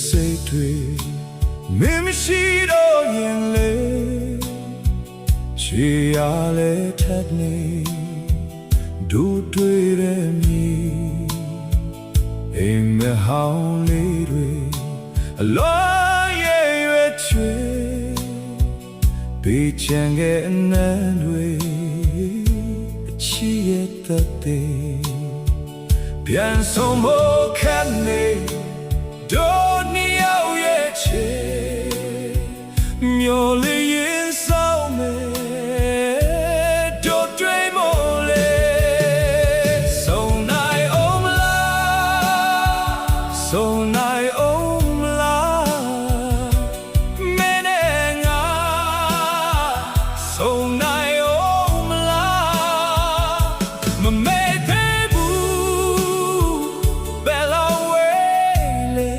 စိတ်တွေမင်းမရှိတော့ရင်လေချေရလဲထက်နေဒူတွေ့တဲ့မြေအိမ်မဟောင်းလေးတွေအလောရဲ့ရွယ်ချွေပေးချင်တဲ့အနံ့တွေအချီရဲ့သက်သေးပြန်ဆုံးဖို့ခက်နေတို့နှစ်ယောက်ရဲ့ချေမျောလေးရင်ဆောင်မယ်တို့တွေ့မို့လေဆုံးနိုင်အောင်မလားဆုံးနိုင်အောင်မလားမင်းနဲ့ငါဆုံးနိုင်အောင်မလားမမေ့သေးဘူးဘယ်လောက်ဝေးလေ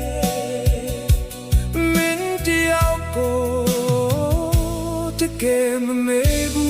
မင်းတယောက်ကိုတကယ်မမေ့ဘူး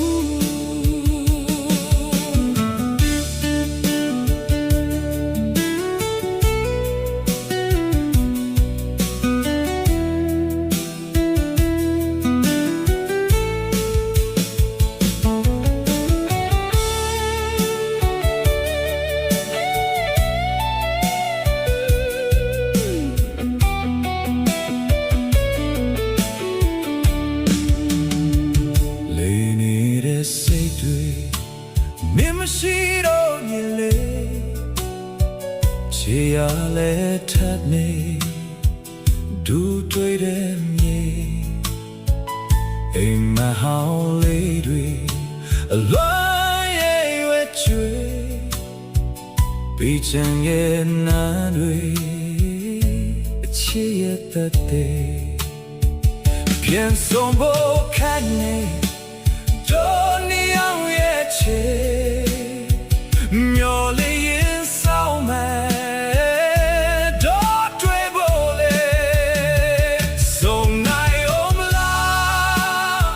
စိတ်တွေမင်းမရှိတော့ရင်လေချေရလဲထပ်နေဒူတွေ့တဲ့မြေအိမ်မဟောင်းလေးတွေအလွန်ရဲ့ရွယ်ချွေပေးချင်ရဲ့နာတွေအချစ်ရဲ့သက်သေးပြန်ဆုံးဖို့ခက်နေတို့နှစ်ယောက်ရဲ့ချေမျောလေးရင်ဆောင်မယ်တို့တွေ့ဖို့လေဆုံးနိုင်အောင်မလား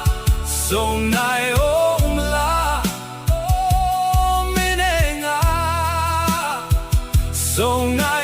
ဆုံးနိုင်အောင်မလားမင်းနဲ့ငါဆုံးနိုင်